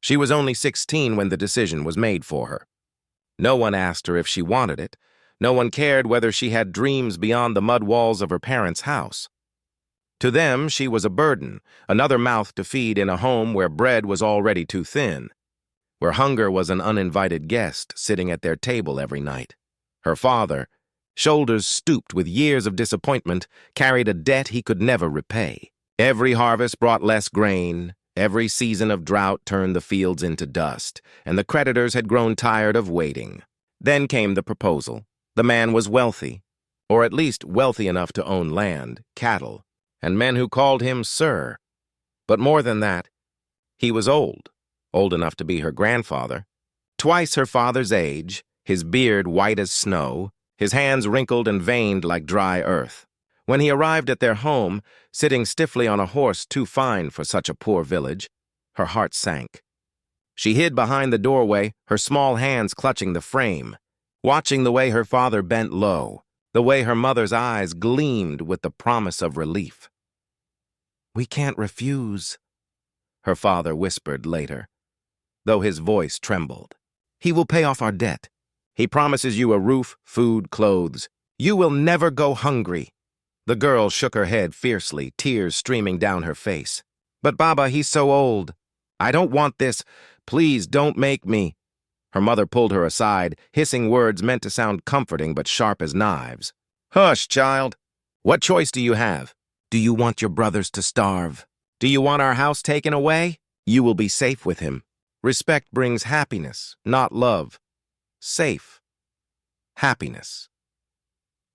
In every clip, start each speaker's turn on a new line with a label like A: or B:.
A: She was only 16 when the decision was made for her. No one asked her if she wanted it. No one cared whether she had dreams beyond the mud walls of her parents' house. To them, she was a burden, another mouth to feed in a home where bread was already too thin, where hunger was an uninvited guest sitting at their table every night. Her father, shoulders stooped with years of disappointment, carried a debt he could never repay. Every harvest brought less grain. Every season of drought turned the fields into dust, and the creditors had grown tired of waiting. Then came the proposal. The man was wealthy, or at least wealthy enough to own land, cattle, and men who called him sir. But more than that, he was old enough to be her grandfather, twice her father's age, his beard white as snow, his hands wrinkled and veined like dry earth. When he arrived at their home, sitting stiffly on a horse too fine for such a poor village, her heart sank. She hid behind the doorway, her small hands clutching the frame, watching the way her father bent low, the way her mother's eyes gleamed with the promise of relief. "We can't refuse," her father whispered later, though his voice trembled. "He will pay off our debt. He promises you a roof, food, clothes. You will never go hungry." The girl shook her head fiercely, tears streaming down her face. "But Baba, he's so old. I don't want this. Please don't make me." Her mother pulled her aside, hissing words meant to sound comforting but sharp as knives. "Hush, child. What choice do you have? Do you want your brothers to starve? Do you want our house taken away? You will be safe with him. Respect brings happiness, not love. Safe. Happiness."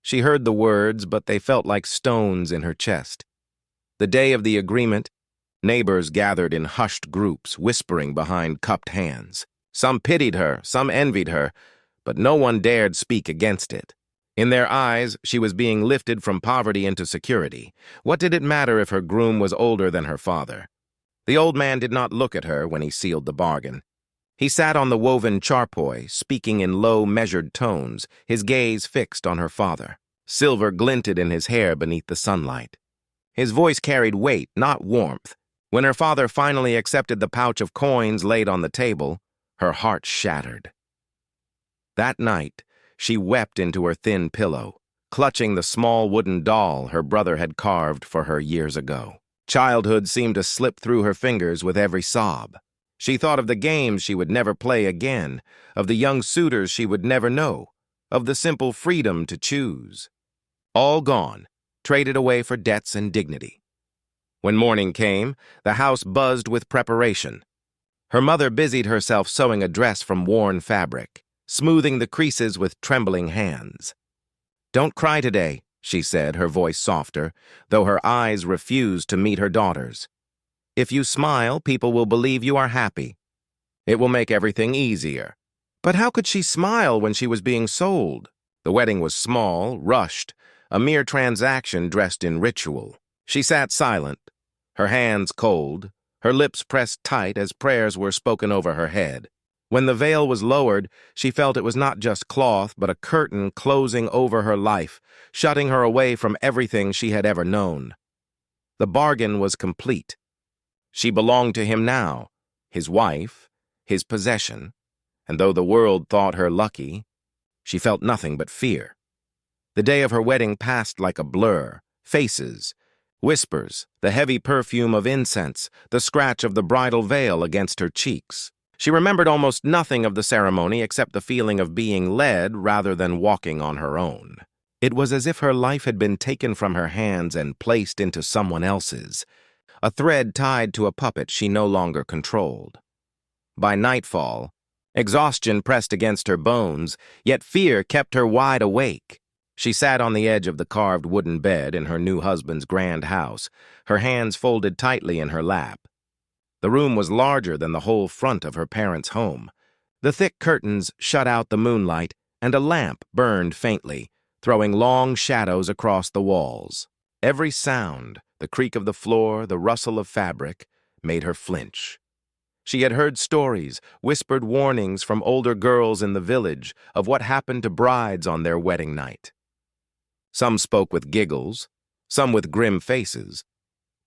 A: She heard the words, but they felt like stones in her chest. The day of the agreement, neighbors gathered in hushed groups, whispering behind cupped hands. Some pitied her, some envied her, but no one dared speak against it. In their eyes, she was being lifted from poverty into security. What did it matter if her groom was older than her father? The old man did not look at her when he sealed the bargain. He sat on the woven charpoy, speaking in low, measured tones, his gaze fixed on her father. Silver glinted in his hair beneath the sunlight. His voice carried weight, not warmth. When her father finally accepted the pouch of coins laid on the table, her heart shattered. That night, she wept into her thin pillow, clutching the small wooden doll her brother had carved for her years ago. Childhood seemed to slip through her fingers with every sob. She thought of the games she would never play again, of the young suitors she would never know, of the simple freedom to choose. All gone, traded away for debts and dignity. When morning came, the house buzzed with preparation. Her mother busied herself sewing a dress from worn fabric, smoothing the creases with trembling hands. "Don't cry today," she said, her voice softer, though her eyes refused to meet her daughter's. "If you smile, people will believe you are happy. It will make everything easier." But how could she smile when she was being sold? The wedding was small, rushed, a mere transaction dressed in ritual. She sat silent, her hands cold, her lips pressed tight as prayers were spoken over her head. When the veil was lowered, she felt it was not just cloth, but a curtain closing over her life, shutting her away from everything she had ever known. The bargain was complete. She belonged to him now, his wife, his possession, and though the world thought her lucky, she felt nothing but fear. The day of her wedding passed like a blur. Faces, whispers, the heavy perfume of incense, the scratch of the bridal veil against her cheeks. She remembered almost nothing of the ceremony except the feeling of being led rather than walking on her own. It was as if her life had been taken from her hands and placed into someone else's, a thread tied to a puppet she no longer controlled. By nightfall, exhaustion pressed against her bones, yet fear kept her wide awake. She sat on the edge of the carved wooden bed in her new husband's grand house, her hands folded tightly in her lap. The room was larger than the whole front of her parents' home. The thick curtains shut out the moonlight, and a lamp burned faintly, throwing long shadows across the walls. Every sound, the creak of the floor, the rustle of fabric, made her flinch. She had heard stories, whispered warnings from older girls in the village of what happened to brides on their wedding night. Some spoke with giggles, some with grim faces,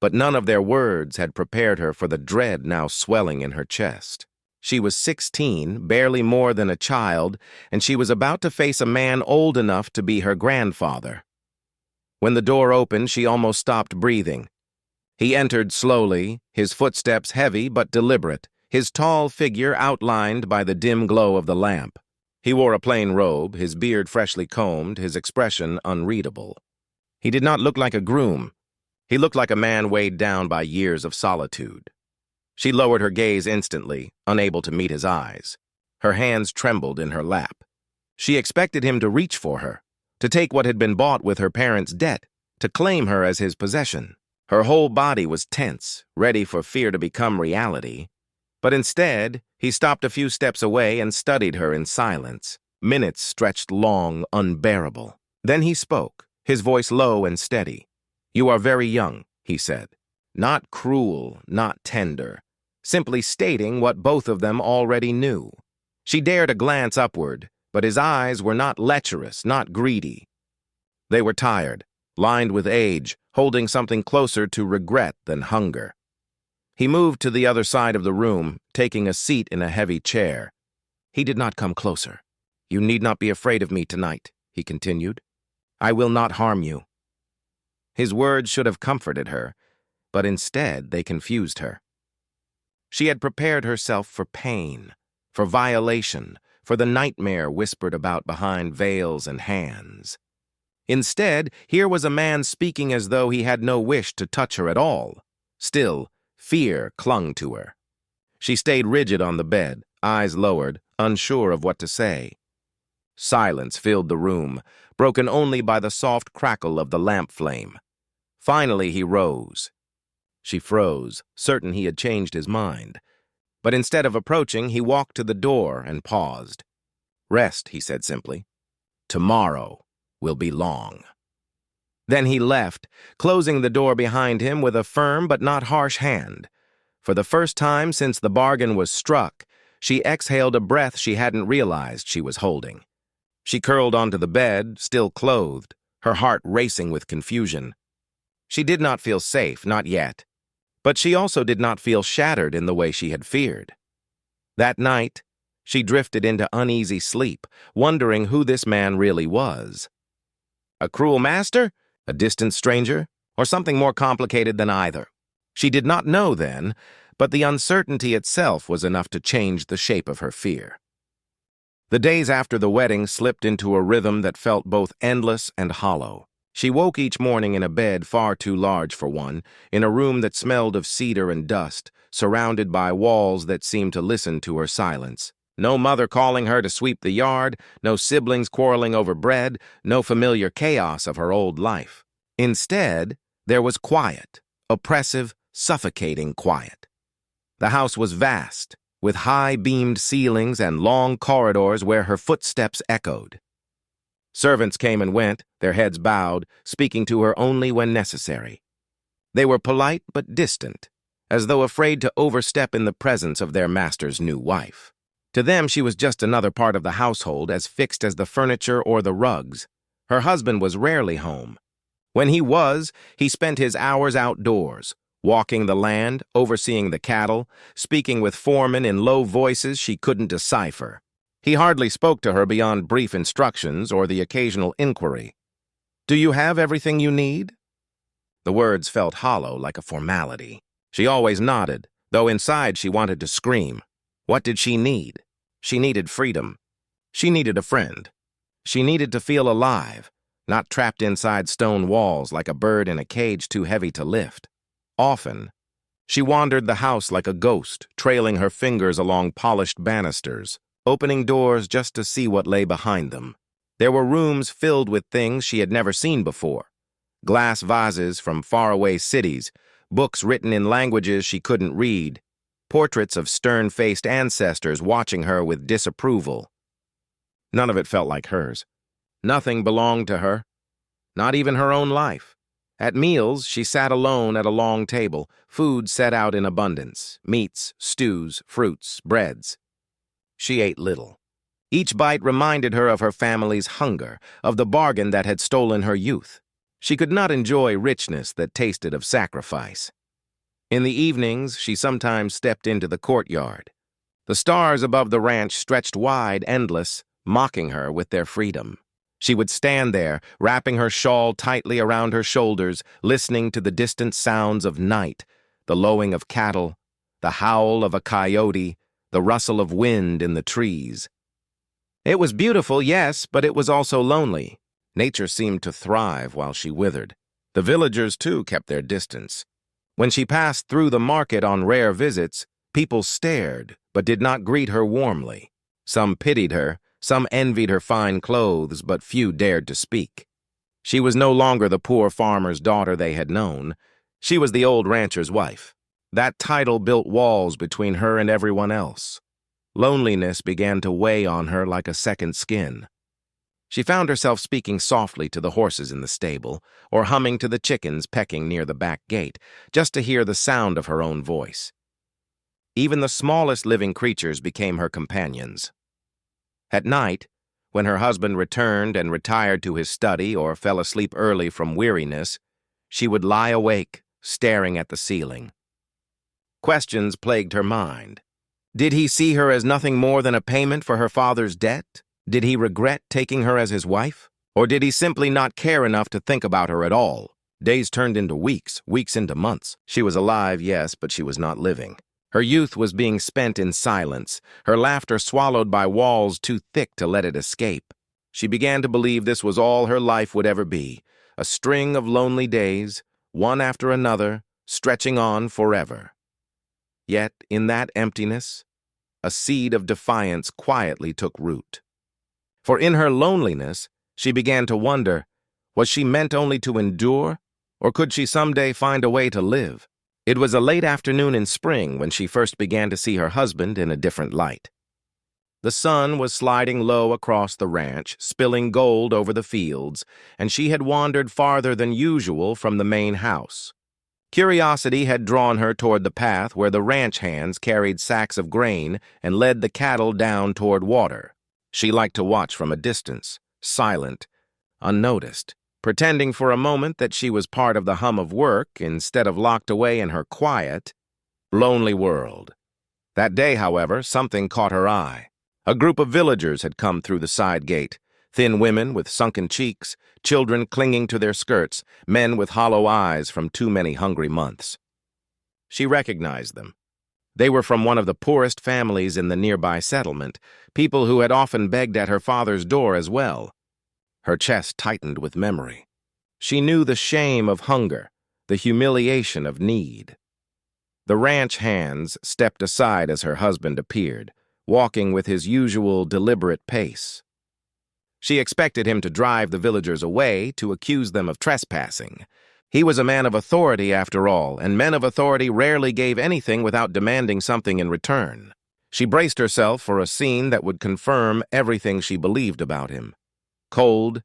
A: but none of their words had prepared her for the dread now swelling in her chest. She was 16, barely more than a child, and she was about to face a man old enough to be her grandfather. When the door opened, she almost stopped breathing. He entered slowly, his footsteps heavy but deliberate, his tall figure outlined by the dim glow of the lamp. He wore a plain robe, his beard freshly combed, his expression unreadable. He did not look like a groom. He looked like a man weighed down by years of solitude. She lowered her gaze instantly, unable to meet his eyes. Her hands trembled in her lap. She expected him to reach for her, to take what had been bought with her parents' debt, to claim her as his possession. Her whole body was tense, ready for fear to become reality. But instead, he stopped a few steps away and studied her in silence. Minutes stretched long, unbearable. Then he spoke, his voice low and steady. "You are very young," he said. Not cruel, not tender, simply stating what both of them already knew. She dared a glance upward, but his eyes were not lecherous, not greedy. They were tired, lined with age, holding something closer to regret than hunger. He moved to the other side of the room, taking a seat in a heavy chair. He did not come closer. "You need not be afraid of me tonight," he continued. "I will not harm you." His words should have comforted her, but instead they confused her. She had prepared herself for pain, for violation, for the nightmare whispered about behind veils and hands. Instead, here was a man speaking as though he had no wish to touch her at all. Still, fear clung to her. She stayed rigid on the bed, eyes lowered, unsure of what to say. Silence filled the room, broken only by the soft crackle of the lamp flame. Finally, he rose. She froze, certain he had changed his mind. But instead of approaching, he walked to the door and paused. "Rest," he said simply. "Tomorrow will be long." Then he left, closing the door behind him with a firm but not harsh hand. For the first time since the bargain was struck, she exhaled a breath she hadn't realized she was holding. She curled onto the bed, still clothed, her heart racing with confusion. She did not feel safe, not yet. But she also did not feel shattered in the way she had feared. That night, she drifted into uneasy sleep, wondering who this man really was. A cruel master? A distant stranger? Or something more complicated than either? She did not know then, but the uncertainty itself was enough to change the shape of her fear. The days after the wedding slipped into a rhythm that felt both endless and hollow. She woke each morning in a bed far too large for one, in a room that smelled of cedar and dust, surrounded by walls that seemed to listen to her silence. No mother calling her to sweep the yard, no siblings quarreling over bread, no familiar chaos of her old life. Instead, there was quiet, oppressive, suffocating quiet. The house was vast, with high-beamed ceilings and long corridors where her footsteps echoed. Servants came and went, their heads bowed, speaking to her only when necessary. They were polite but distant, as though afraid to overstep in the presence of their master's new wife. To them, she was just another part of the household, as fixed as the furniture or the rugs. Her husband was rarely home. When he was, he spent his hours outdoors, walking the land, overseeing the cattle, speaking with foremen in low voices she couldn't decipher. He hardly spoke to her beyond brief instructions or the occasional inquiry. "Do you have everything you need?" The words felt hollow, like a formality. She always nodded, though inside she wanted to scream. What did she need? She needed freedom. She needed a friend. She needed to feel alive, not trapped inside stone walls like a bird in a cage too heavy to lift. Often, she wandered the house like a ghost, trailing her fingers along polished banisters, opening doors just to see what lay behind them. There were rooms filled with things she had never seen before. Glass vases from faraway cities, books written in languages she couldn't read, portraits of stern-faced ancestors watching her with disapproval. None of it felt like hers. Nothing belonged to her, not even her own life. At meals, she sat alone at a long table, food set out in abundance, meats, stews, fruits, breads. She ate little. Each bite reminded her of her family's hunger, of the bargain that had stolen her youth. She could not enjoy richness that tasted of sacrifice. In the evenings, she sometimes stepped into the courtyard. The stars above the ranch stretched wide, endless, mocking her with their freedom. She would stand there, wrapping her shawl tightly around her shoulders, listening to the distant sounds of night, the lowing of cattle, the howl of a coyote, the rustle of wind in the trees. It was beautiful, yes, but it was also lonely. Nature seemed to thrive while she withered. The villagers, too, kept their distance. When she passed through the market on rare visits, people stared, but did not greet her warmly. Some pitied her, some envied her fine clothes, but few dared to speak. She was no longer the poor farmer's daughter they had known. She was the old rancher's wife. That title built walls between her and everyone else. Loneliness began to weigh on her like a second skin. She found herself speaking softly to the horses in the stable, or humming to the chickens pecking near the back gate, just to hear the sound of her own voice. Even the smallest living creatures became her companions. At night, when her husband returned and retired to his study or fell asleep early from weariness, she would lie awake, staring at the ceiling. Questions plagued her mind. Did he see her as nothing more than a payment for her father's debt? Did he regret taking her as his wife? Or did he simply not care enough to think about her at all? Days turned into weeks, weeks into months. She was alive, yes, but she was not living. Her youth was being spent in silence, her laughter swallowed by walls too thick to let it escape. She began to believe this was all her life would ever be, a string of lonely days, one after another, stretching on forever. Yet, in that emptiness, a seed of defiance quietly took root. For in her loneliness, she began to wonder, was she meant only to endure, or could she someday find a way to live? It was a late afternoon in spring when she first began to see her husband in a different light. The sun was sliding low across the ranch, spilling gold over the fields, and she had wandered farther than usual from the main house. Curiosity had drawn her toward the path where the ranch hands carried sacks of grain and led the cattle down toward water. She liked to watch from a distance, silent, unnoticed, pretending for a moment that she was part of the hum of work instead of locked away in her quiet, lonely world. That day, however, something caught her eye. A group of villagers had come through the side gate, thin women with sunken cheeks, children clinging to their skirts, men with hollow eyes from too many hungry months. She recognized them. They were from one of the poorest families in the nearby settlement, people who had often begged at her father's door as well. Her chest tightened with memory. She knew the shame of hunger, the humiliation of need. The ranch hands stepped aside as her husband appeared, walking with his usual deliberate pace. She expected him to drive the villagers away, to accuse them of trespassing. He was a man of authority, after all, and men of authority rarely gave anything without demanding something in return. She braced herself for a scene that would confirm everything she believed about him. Cold,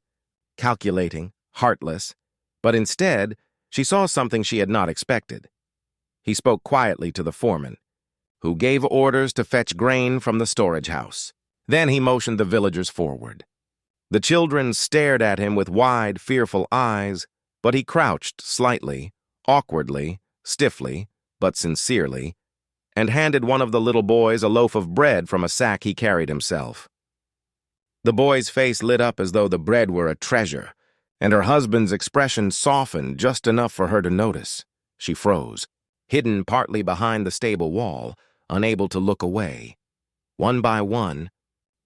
A: calculating, heartless, but instead, she saw something she had not expected. He spoke quietly to the foreman, who gave orders to fetch grain from the storage house. Then he motioned the villagers forward. The children stared at him with wide, fearful eyes, but he crouched slightly, awkwardly, stiffly, but sincerely, and handed one of the little boys a loaf of bread from a sack he carried himself. The boy's face lit up as though the bread were a treasure, and her husband's expression softened just enough for her to notice. She froze, hidden partly behind the stable wall, unable to look away. One by one,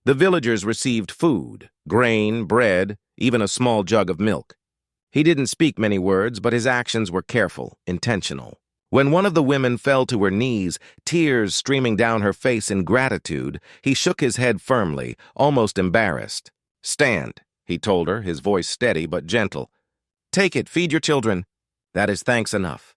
A: the villagers received food, grain, bread, even a small jug of milk. He didn't speak many words, but his actions were careful, intentional. When one of the women fell to her knees, tears streaming down her face in gratitude, he shook his head firmly, almost embarrassed. "Stand," he told her, his voice steady but gentle. "Take it, feed your children. That is thanks enough."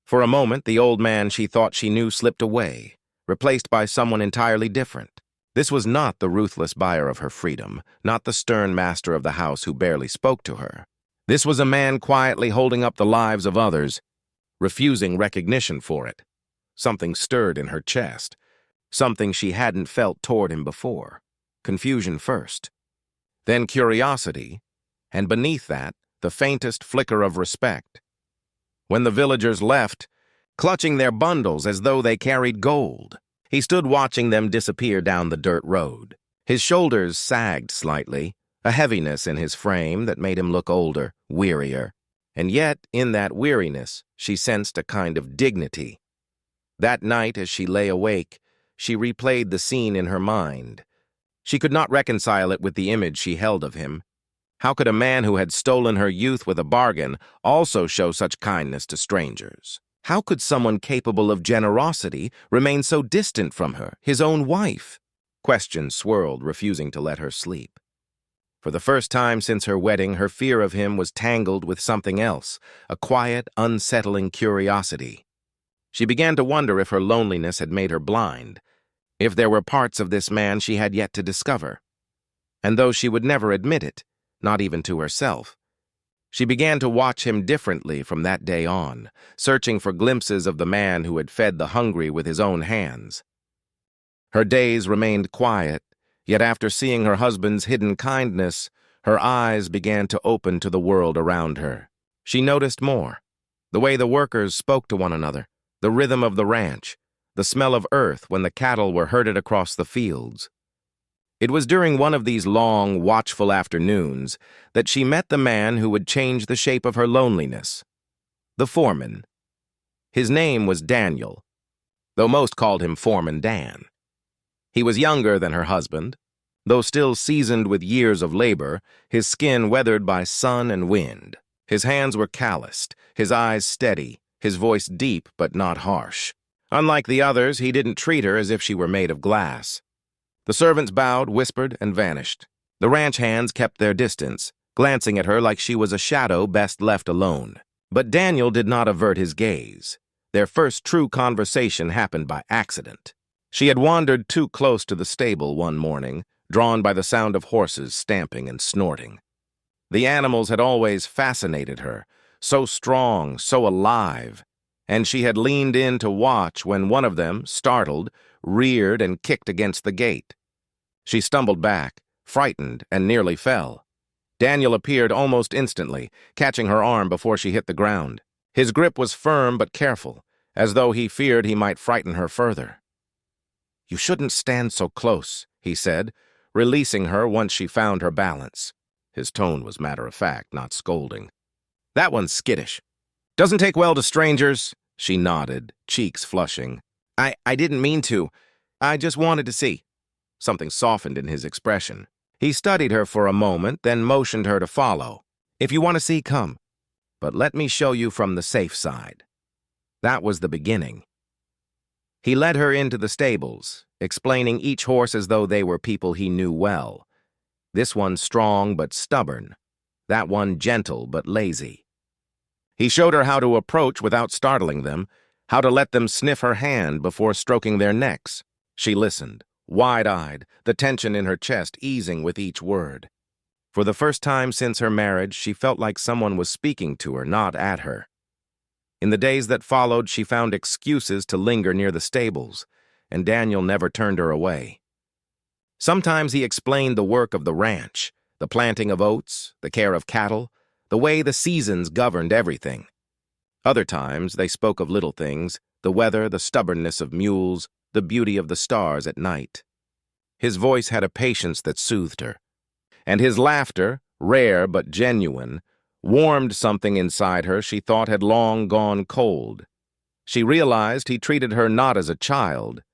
A: For a moment, the old man she thought she knew slipped away, replaced by someone entirely different. This was not the ruthless buyer of her freedom, not the stern master of the house who barely spoke to her. This was a man quietly holding up the lives of others, refusing recognition for it. Something stirred in her chest, something she hadn't felt toward him before. Confusion first, then curiosity, and beneath that, the faintest flicker of respect. When the villagers left, clutching their bundles as though they carried gold, He stood watching them disappear down the dirt road. His shoulders sagged slightly, a heaviness in his frame that made him look older, wearier. And yet, in that weariness, she sensed a kind of dignity. That night, as she lay awake, she replayed the scene in her mind. She could not reconcile it with the image she held of him. How could a man who had stolen her youth with a bargain also show such kindness to strangers? How could someone capable of generosity remain so distant from her, his own wife? Questions swirled, refusing to let her sleep. For the first time since her wedding, her fear of him was tangled with something else, a quiet, unsettling curiosity. She began to wonder if her loneliness had made her blind, if there were parts of this man she had yet to discover. And though she would never admit it, not even to herself, she began to watch him differently from that day on, searching for glimpses of the man who had fed the hungry with his own hands. Her days remained quiet, yet after seeing her husband's hidden kindness, her eyes began to open to the world around her. She noticed more: the way the workers spoke to one another, the rhythm of the ranch, the smell of earth when the cattle were herded across the fields. It was during one of these long, watchful afternoons that she met the man who would change the shape of her loneliness. The foreman. His name was Daniel, though most called him Foreman Dan. He was younger than her husband. Though still seasoned with years of labor, his skin weathered by sun and wind. His hands were calloused, his eyes steady, his voice deep but not harsh. Unlike the others, he didn't treat her as if she were made of glass. The servants bowed, whispered, and vanished. The ranch hands kept their distance, glancing at her like she was a shadow best left alone. But Daniel did not avert his gaze. Their first true conversation happened by accident. She had wandered too close to the stable one morning, drawn by the sound of horses stamping and snorting. The animals had always fascinated her, so strong, so alive, and she had leaned in to watch when one of them, startled, reared and kicked against the gate. She stumbled back, frightened, and nearly fell. Daniel appeared almost instantly, catching her arm before she hit the ground. His grip was firm but careful, as though he feared he might frighten her further. "You shouldn't stand so close," he said, releasing her once she found her balance. His tone was matter-of-fact, not scolding. "That one's skittish. Doesn't take well to strangers." She nodded, cheeks flushing. I didn't mean to. I just wanted to see." Something softened in his expression. He studied her for a moment, then motioned her to follow. "If you want to see, come. But let me show you from the safe side." That was the beginning. He led her into the stables, explaining each horse as though they were people he knew well. This one strong but stubborn. That one gentle but lazy. He showed her how to approach without startling them, how to let them sniff her hand before stroking their necks. She listened, wide-eyed, the tension in her chest easing with each word. For the first time since her marriage, she felt like someone was speaking to her, not at her. In the days that followed, she found excuses to linger near the stables, and Daniel never turned her away. Sometimes he explained the work of the ranch, the planting of oats, the care of cattle, the way the seasons governed everything. Other times they spoke of little things, the weather, the stubbornness of mules, the beauty of the stars at night. His voice had a patience that soothed her, and his laughter, rare but genuine, warmed something inside her she thought had long gone cold. She realized he treated her not as a child,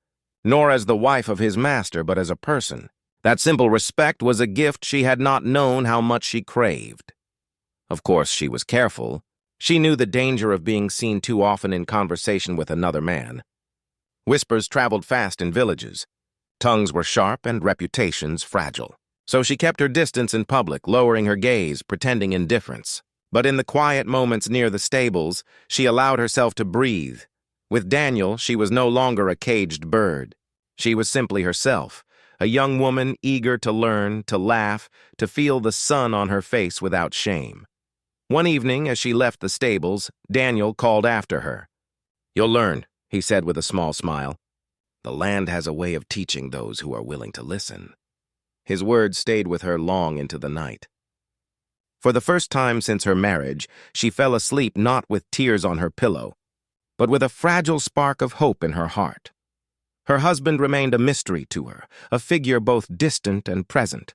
A: nor as the wife of his master, but as a person. That simple respect was a gift she had not known how much she craved. Of course, she was careful. She knew the danger of being seen too often in conversation with another man. Whispers traveled fast in villages. Tongues were sharp and reputations fragile. So she kept her distance in public, lowering her gaze, pretending indifference. But in the quiet moments near the stables, she allowed herself to breathe. With Daniel, she was no longer a caged bird. She was simply herself, a young woman eager to learn, to laugh, to feel the sun on her face without shame. One evening, as she left the stables, Daniel called after her. "You'll learn," he said with a small smile. "The land has a way of teaching those who are willing to listen." His words stayed with her long into the night. For the first time since her marriage, she fell asleep not with tears on her pillow, but with a fragile spark of hope in her heart. Her husband remained a mystery to her, a figure both distant and present,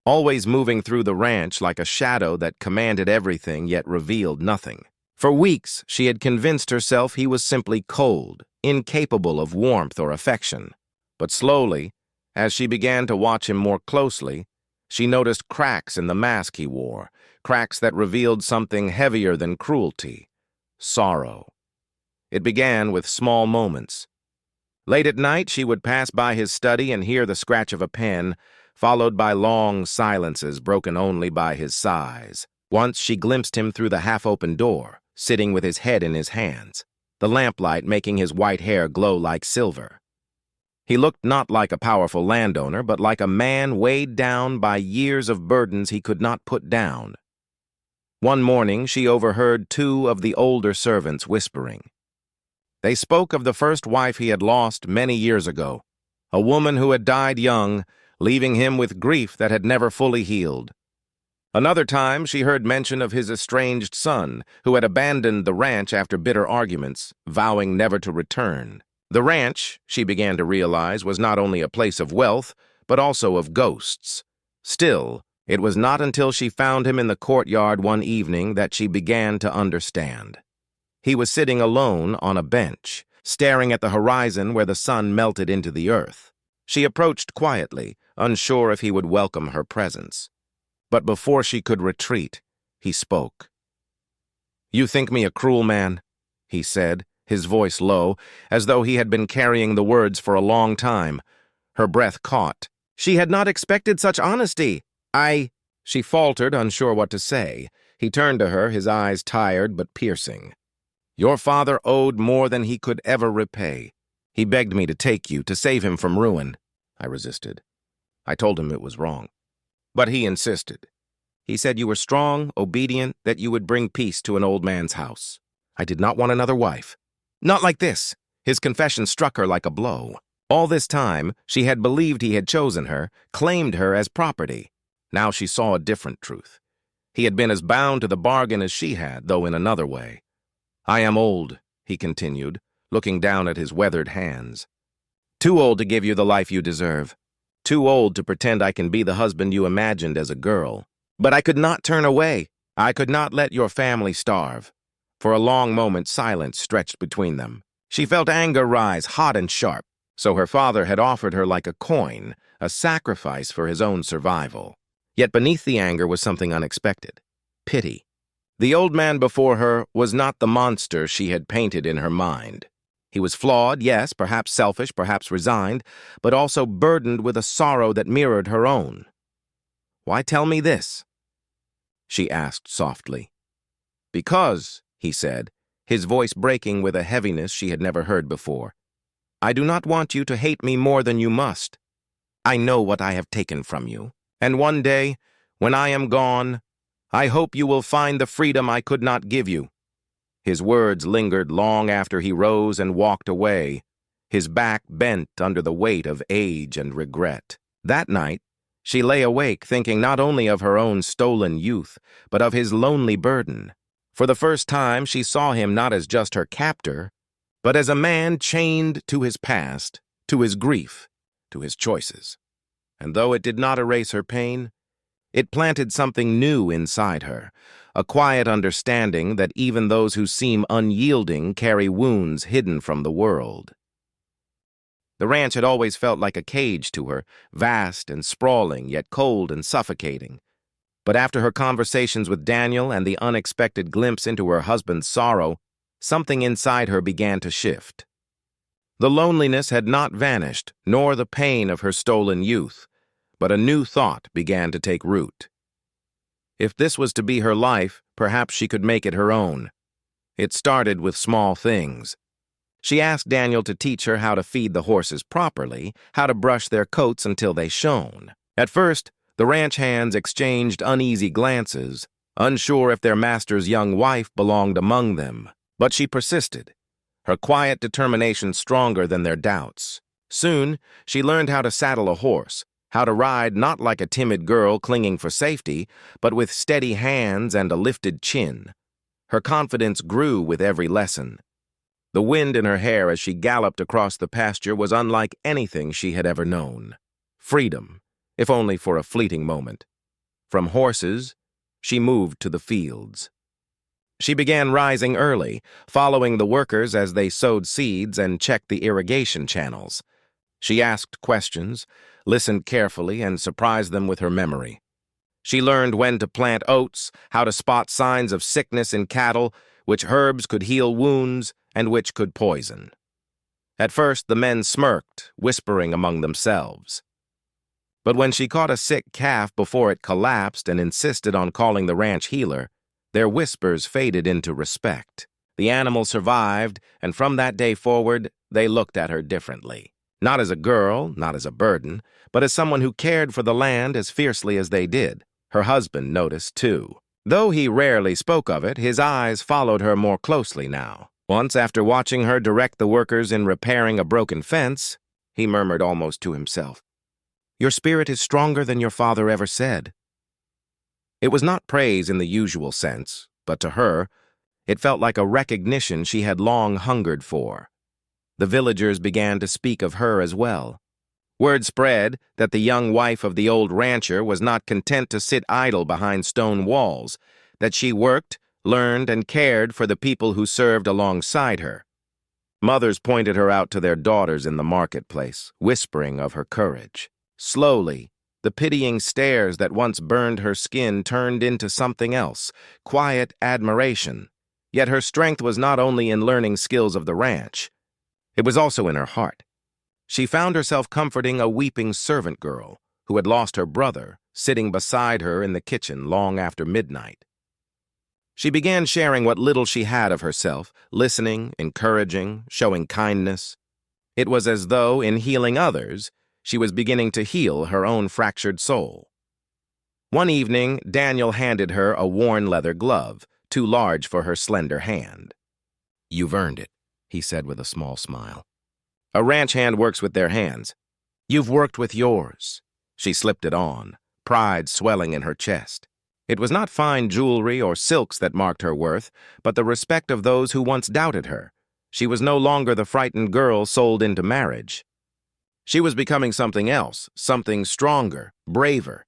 A: always moving through the ranch like a shadow that commanded everything yet revealed nothing. For weeks, she had convinced herself he was simply cold, incapable of warmth or affection. But slowly, as she began to watch him more closely, she noticed cracks in the mask he wore, cracks that revealed something heavier than cruelty: sorrow. It began with small moments. Late at night, she would pass by his study and hear the scratch of a pen, followed by long silences broken only by his sighs. Once she glimpsed him through the half-open door, sitting with his head in his hands, the lamplight making his white hair glow like silver. He looked not like a powerful landowner, but like a man weighed down by years of burdens he could not put down. One morning, she overheard two of the older servants whispering. They spoke of the first wife he had lost many years ago, a woman who had died young, leaving him with grief that had never fully healed. Another time, she heard mention of his estranged son, who had abandoned the ranch after bitter arguments, vowing never to return. The ranch, she began to realize, was not only a place of wealth, but also of ghosts. Still, it was not until she found him in the courtyard one evening that she began to understand. He was sitting alone on a bench, staring at the horizon where the sun melted into the earth. She approached quietly, unsure if he would welcome her presence. But before she could retreat, he spoke. "You think me a cruel man?" he said, his voice low, as though he had been carrying the words for a long time. Her breath caught. She had not expected such honesty. She faltered, unsure what to say. He turned to her, his eyes tired but piercing. "Your father owed more than he could ever repay. He begged me to take you, to save him from ruin." I resisted. I told him it was wrong. But he insisted. He said you were strong, obedient, that you would bring peace to an old man's house. I did not want another wife. Not like this. His confession struck her like a blow. All this time, she had believed he had chosen her, claimed her as property. Now she saw a different truth. He had been as bound to the bargain as she had, though in another way. "I am old," he continued, looking down at his weathered hands. "Too old to give you the life you deserve. Too old to pretend I can be the husband you imagined as a girl. But I could not turn away. I could not let your family starve." For a long moment, silence stretched between them. She felt anger rise, hot and sharp. So her father had offered her like a coin, a sacrifice for his own survival. Yet beneath the anger was something unexpected: pity. The old man before her was not the monster she had painted in her mind. He was flawed, yes, perhaps selfish, perhaps resigned, but also burdened with a sorrow that mirrored her own. "Why tell me this?" she asked softly. "Because," he said, his voice breaking with a heaviness she had never heard before, "I do not want you to hate me more than you must. I know what I have taken from you, and one day, when I am gone, I hope you will find the freedom I could not give you." His words lingered long after he rose and walked away, his back bent under the weight of age and regret. That night, she lay awake thinking not only of her own stolen youth, but of his lonely burden. For the first time, she saw him not as just her captor, but as a man chained to his past, to his grief, to his choices. And though it did not erase her pain, it planted something new inside her, a quiet understanding that even those who seem unyielding carry wounds hidden from the world. The ranch had always felt like a cage to her, vast and sprawling, yet cold and suffocating. But after her conversations with Daniel and the unexpected glimpse into her husband's sorrow, something inside her began to shift. The loneliness had not vanished, nor the pain of her stolen youth, but a new thought began to take root. If this was to be her life, perhaps she could make it her own. It started with small things. She asked Daniel to teach her how to feed the horses properly, how to brush their coats until they shone. At first, the ranch hands exchanged uneasy glances, unsure if their master's young wife belonged among them. But she persisted, her quiet determination stronger than their doubts. Soon, she learned how to saddle a horse, how to ride not like a timid girl clinging for safety, but with steady hands and a lifted chin. Her confidence grew with every lesson. The wind in her hair as she galloped across the pasture was unlike anything she had ever known. Freedom, if only for a fleeting moment. From horses, she moved to the fields. She began rising early, following the workers as they sowed seeds and checked the irrigation channels. She asked questions, listened carefully, and surprised them with her memory. She learned when to plant oats, how to spot signs of sickness in cattle, which herbs could heal wounds and which could poison. At first, the men smirked, whispering among themselves. But when she caught a sick calf before it collapsed and insisted on calling the ranch healer, their whispers faded into respect. The animal survived, and from that day forward, they looked at her differently. Not as a girl, not as a burden, but as someone who cared for the land as fiercely as they did. Her husband noticed, too. Though he rarely spoke of it, his eyes followed her more closely now. Once, after watching her direct the workers in repairing a broken fence, he murmured almost to himself, "Your spirit is stronger than your father ever said." It was not praise in the usual sense, but to her, it felt like a recognition she had long hungered for. The villagers began to speak of her as well. Word spread that the young wife of the old rancher was not content to sit idle behind stone walls, that she worked, learned, and cared for the people who served alongside her. Mothers pointed her out to their daughters in the marketplace, whispering of her courage. Slowly, the pitying stares that once burned her skin turned into something else, quiet admiration. Yet her strength was not only in learning skills of the ranch. It was also in her heart. She found herself comforting a weeping servant girl who had lost her brother, sitting beside her in the kitchen long after midnight. She began sharing what little she had of herself, listening, encouraging, showing kindness. It was as though, in healing others, she was beginning to heal her own fractured soul. One evening, Daniel handed her a worn leather glove, too large for her slender hand. "You've earned it," he said with a small smile. "A ranch hand works with their hands. You've worked with yours." She slipped it on, pride swelling in her chest. It was not fine jewelry or silks that marked her worth, but the respect of those who once doubted her. She was no longer the frightened girl sold into marriage. She was becoming something else, something stronger, braver.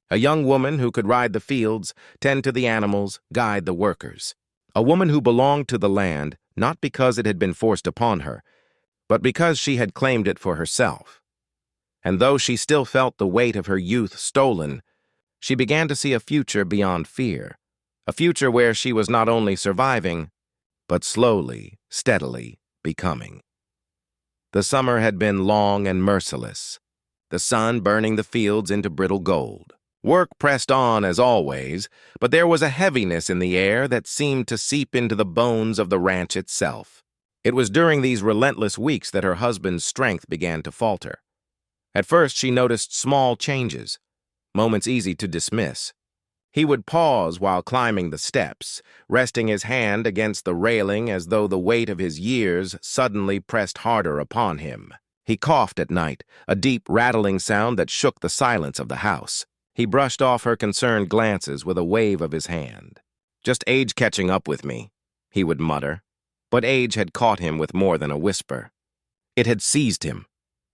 A: A young woman who could ride the fields, tend to the animals, guide the workers. A woman who belonged to the land, not because it had been forced upon her, but because she had claimed it for herself. And though she still felt the weight of her youth stolen, she began to see a future beyond fear, a future where she was not only surviving, but slowly, steadily becoming. The summer had been long and merciless, the sun burning the fields into brittle gold. Work pressed on as always, but there was a heaviness in the air that seemed to seep into the bones of the ranch itself. It was during these relentless weeks that her husband's strength began to falter. At first, she noticed small changes, moments easy to dismiss. He would pause while climbing the steps, resting his hand against the railing as though the weight of his years suddenly pressed harder upon him. He coughed at night, a deep, rattling sound that shook the silence of the house. He brushed off her concerned glances with a wave of his hand. "Just age catching up with me," he would mutter. But age had caught him with more than a whisper. It had seized him.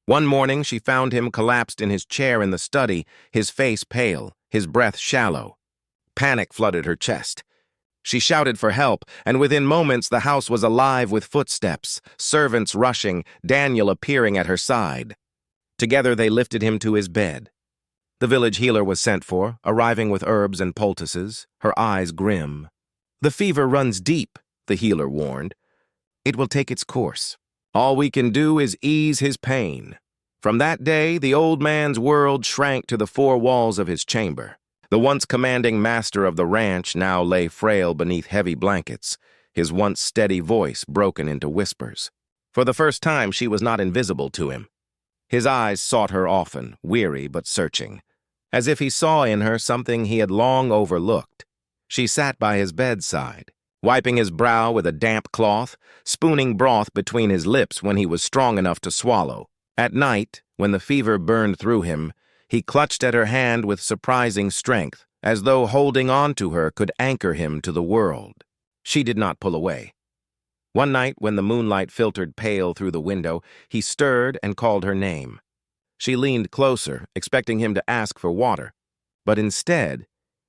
A: One morning she found him collapsed in his chair in the study, his face pale, his breath shallow. Panic flooded her chest. She shouted for help, and within moments the house was alive with footsteps, servants rushing, Daniel appearing at her side. Together they lifted him to his bed. The village healer was sent for, arriving with herbs and poultices, her eyes grim. "The fever runs deep," the healer warned. "It will take its course. All we can do is ease his pain." From that day, the old man's world shrank to the four walls of his chamber. The once commanding master of the ranch now lay frail beneath heavy blankets, his once steady voice broken into whispers. For the first time, she was not invisible to him. His eyes sought her often, weary but searching, as if he saw in her something he had long overlooked. She sat by his bedside, wiping his brow with a damp cloth, spooning broth between his lips when he was strong enough to swallow. At night, when the fever burned through him, he clutched at her hand with surprising strength, as though holding on to her could anchor him to the world. She did not pull away. One night, when the moonlight filtered pale through the window, he stirred and called her name. She leaned closer, expecting him to ask for water. But instead,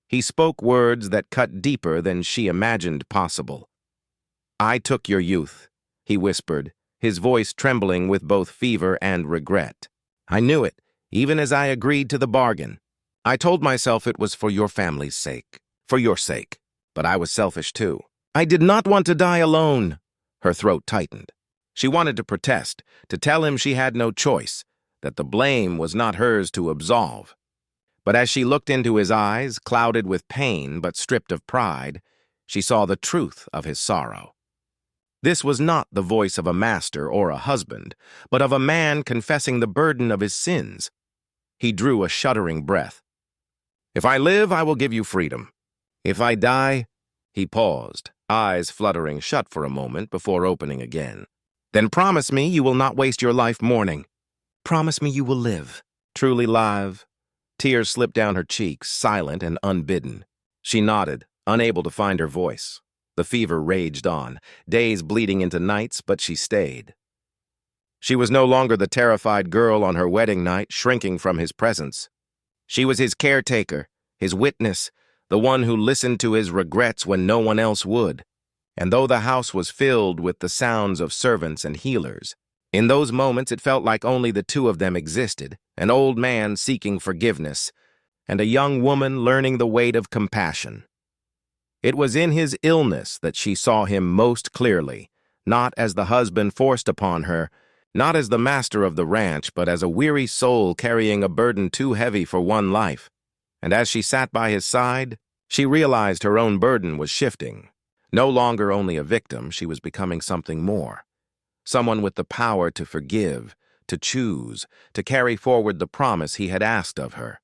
A: he spoke words that cut deeper than she imagined possible. "I took your youth," he whispered, his voice trembling with both fever and regret. "I knew it, even as I agreed to the bargain. I told myself it was for your family's sake, for your sake. But I was selfish too. I did not want to die alone." Her throat tightened. She wanted to protest, to tell him she had no choice, that the blame was not hers to absolve. But as she looked into his eyes, clouded with pain but stripped of pride, she saw the truth of his sorrow. This was not the voice of a master or a husband, but of a man confessing the burden of his sins. He drew a shuddering breath. "If I live, I will give you freedom. If I die—" He paused, eyes fluttering shut for a moment before opening again. "Then promise me you will not waste your life mourning. Promise me you will live, truly live." Tears slipped down her cheeks, silent and unbidden. She nodded, unable to find her voice. The fever raged on, days bleeding into nights, but she stayed. She was no longer the terrified girl on her wedding night, shrinking from his presence. She was his caretaker, his witness, the one who listened to his regrets when no one else would. And though the house was filled with the sounds of servants and healers, in those moments it felt like only the two of them existed, an old man seeking forgiveness, and a young woman learning the weight of compassion. It was in his illness that she saw him most clearly, not as the husband forced upon her, not as the master of the ranch, but as a weary soul carrying a burden too heavy for one life. And as she sat by his side, she realized her own burden was shifting. No longer only a victim, she was becoming something more. Someone with the power to forgive, to choose, to carry forward the promise he had asked of her.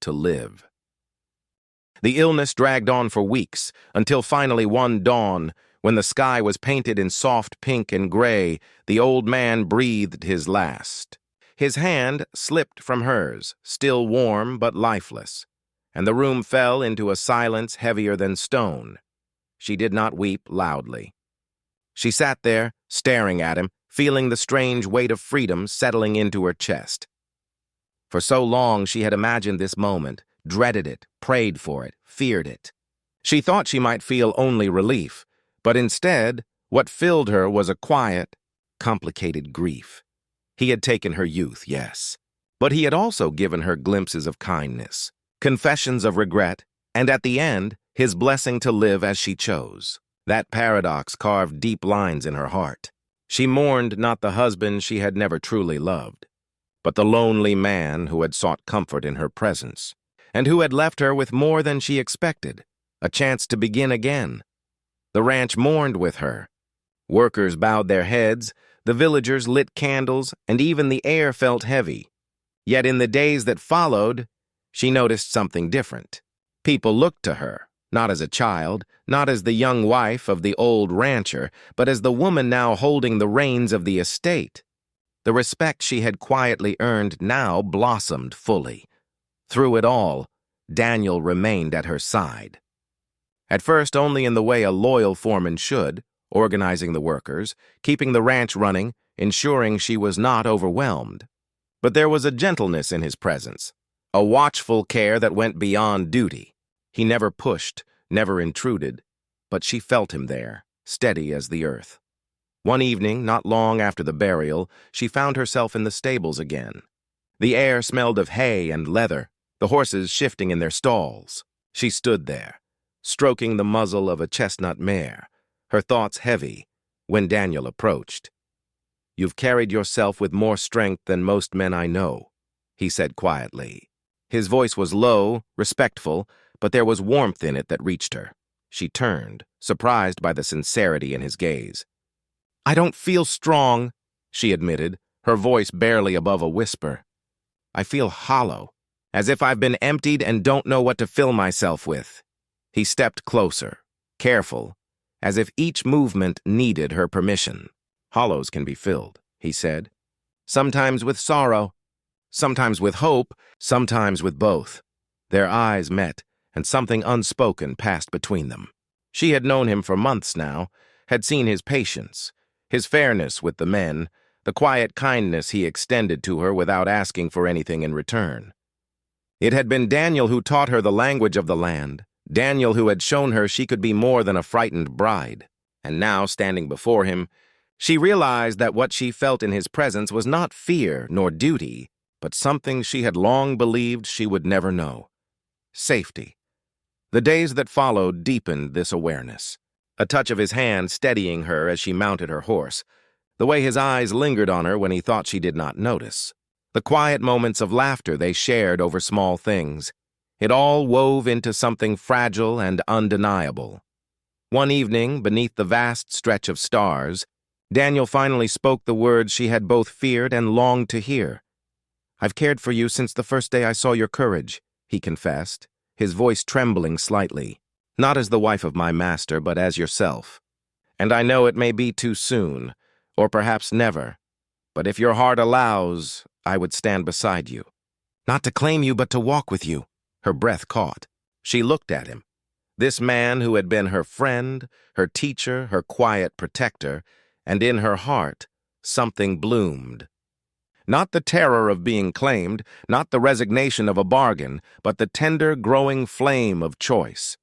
A: To live. The illness dragged on for weeks, until finally one dawn, when the sky was painted in soft pink and gray, the old man breathed his last. His hand slipped from hers, still warm but lifeless, and the room fell into a silence heavier than stone. She did not weep loudly. She sat there, staring at him, feeling the strange weight of freedom settling into her chest. For so long she had imagined this moment, dreaded it, prayed for it, feared it. She thought she might feel only relief, but instead, what filled her was a quiet, complicated grief. He had taken her youth, yes, but he had also given her glimpses of kindness, confessions of regret, and at the end, his blessing to live as she chose. That paradox carved deep lines in her heart. She mourned not the husband she had never truly loved, but the lonely man who had sought comfort in her presence, and who had left her with more than she expected, a chance to begin again. The ranch mourned with her. Workers bowed their heads, the villagers lit candles, and even the air felt heavy. Yet in the days that followed, she noticed something different. People looked to her, not as a child, not as the young wife of the old rancher, but as the woman now holding the reins of the estate. The respect she had quietly earned now blossomed fully. Through it all, Daniel remained at her side. At first only in the way a loyal foreman should, organizing the workers, keeping the ranch running, ensuring she was not overwhelmed. But there was a gentleness in his presence, a watchful care that went beyond duty. He never pushed, never intruded, but she felt him there, steady as the earth. One evening, not long after the burial, she found herself in the stables again. The air smelled of hay and leather, the horses shifting in their stalls. She stood there, stroking the muzzle of a chestnut mare, her thoughts heavy, when Daniel approached. "You've carried yourself with more strength than most men I know," he said quietly. His voice was low, respectful, but there was warmth in it that reached her. She turned, surprised by the sincerity in his gaze. "I don't feel strong," she admitted, her voice barely above a whisper. "I feel hollow, as if I've been emptied and don't know what to fill myself with." He stepped closer, careful, as if each movement needed her permission. "Hollows can be filled," he said. "Sometimes with sorrow, sometimes with hope, sometimes with both." Their eyes met, and something unspoken passed between them. She had known him for months now, had seen his patience, his fairness with the men, the quiet kindness he extended to her without asking for anything in return. It had been Daniel who taught her the language of the land, Daniel who had shown her she could be more than a frightened bride. And now, standing before him, she realized that what she felt in his presence was not fear nor duty, but something she had long believed she would never know: safety. The days that followed deepened this awareness. A touch of his hand steadying her as she mounted her horse, the way his eyes lingered on her when he thought she did not notice, the quiet moments of laughter they shared over small things. It all wove into something fragile and undeniable. One evening, beneath the vast stretch of stars, Daniel finally spoke the words she had both feared and longed to hear. "I've cared for you since the first day I saw your courage," he confessed, his voice trembling slightly. "Not as the wife of my master, but as yourself. And I know it may be too soon, or perhaps never, but if your heart allows, I would stand beside you. Not to claim you, but to walk with you." Her breath caught. She looked at him. This man who had been her friend, her teacher, her quiet protector, and in her heart, something bloomed. Not the terror of being claimed, not the resignation of a bargain, but the tender, growing flame of choice.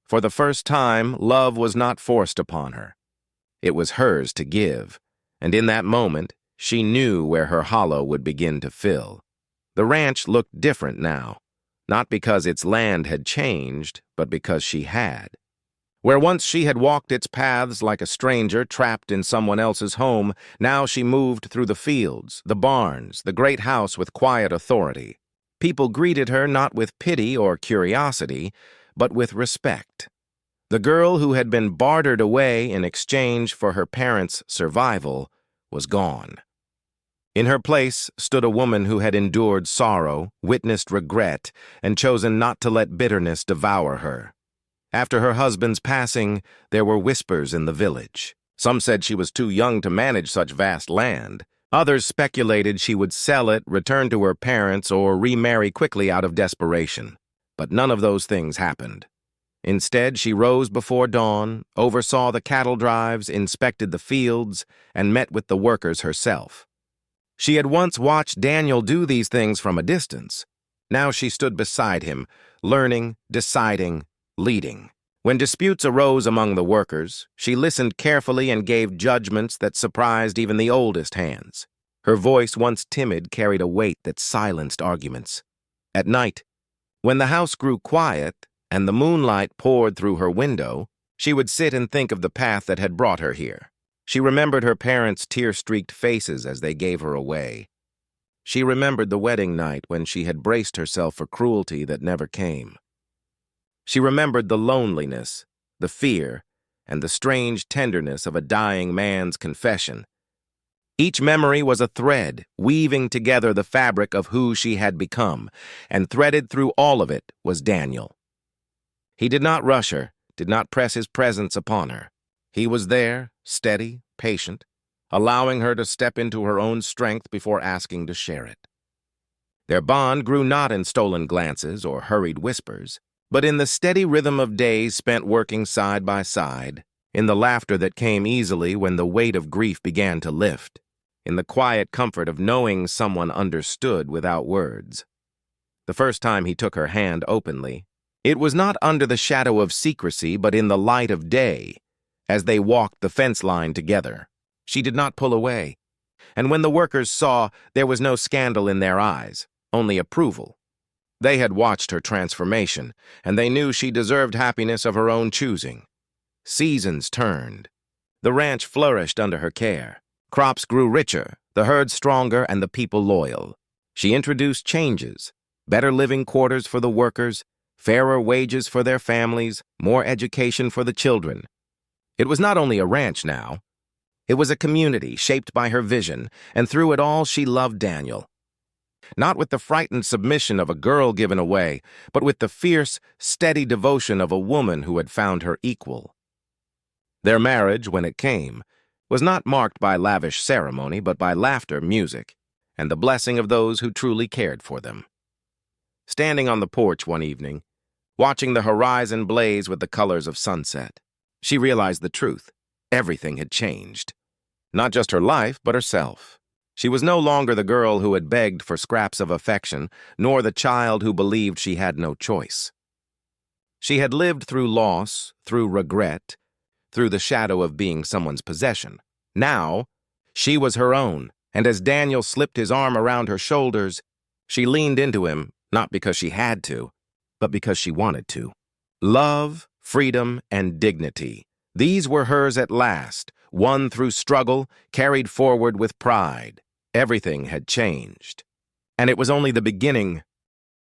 A: For the first time, love was not forced upon her. It was hers to give, and in that moment, she knew where her hollow would begin to fill. The ranch looked different now, not because its land had changed, but because she had. Where once she had walked its paths like a stranger trapped in someone else's home, now she moved through the fields, the barns, the great house with quiet authority. People greeted her not with pity or curiosity, but with respect. The girl who had been bartered away in exchange for her parents' survival was gone. In her place stood a woman who had endured sorrow, witnessed regret, and chosen not to let bitterness devour her. After her husband's passing, there were whispers in the village. Some said she was too young to manage such vast land. Others speculated she would sell it, return to her parents, or remarry quickly out of desperation. But none of those things happened. Instead, she rose before dawn, oversaw the cattle drives, inspected the fields, and met with the workers herself. She had once watched Daniel do these things from a distance. Now she stood beside him, learning, deciding, leading. When disputes arose among the workers, she listened carefully and gave judgments that surprised even the oldest hands. Her voice, once timid, carried a weight that silenced arguments. At night, when the house grew quiet and the moonlight poured through her window, she would sit and think of the path that had brought her here. She remembered her parents' tear-streaked faces as they gave her away. She remembered the wedding night when she had braced herself for cruelty that never came. She remembered the loneliness, the fear, and the strange tenderness of a dying man's confession. Each memory was a thread, weaving together the fabric of who she had become, and threaded through all of it was Daniel. He did not rush her, did not press his presence upon her. He was there, steady, patient, allowing her to step into her own strength before asking to share it. Their bond grew not in stolen glances or hurried whispers, but in the steady rhythm of days spent working side by side, in the laughter that came easily when the weight of grief began to lift, in the quiet comfort of knowing someone understood without words. The first time he took her hand openly, it was not under the shadow of secrecy, but in the light of day, as they walked the fence line together. She did not pull away, and when the workers saw, there was no scandal in their eyes, only approval. They had watched her transformation, and they knew she deserved happiness of her own choosing. Seasons turned. The ranch flourished under her care. Crops grew richer, the herd stronger, and the people loyal. She introduced changes: better living quarters for the workers, fairer wages for their families, more education for the children. It was not only a ranch now. It was a community shaped by her vision, and through it all she loved Daniel. Not with the frightened submission of a girl given away, but with the fierce, steady devotion of a woman who had found her equal. Their marriage, when it came, was not marked by lavish ceremony, but by laughter, music, and the blessing of those who truly cared for them. Standing on the porch one evening, watching the horizon blaze with the colors of sunset, she realized the truth. Everything had changed. Not just her life, but herself. She was no longer the girl who had begged for scraps of affection, nor the child who believed she had no choice. She had lived through loss, through regret, through the shadow of being someone's possession. Now, she was her own, and as Daniel slipped his arm around her shoulders, she leaned into him, not because she had to, but because she wanted to. Love, freedom, and dignity. These were hers at last, won through struggle, carried forward with pride. Everything had changed. And it was only the beginning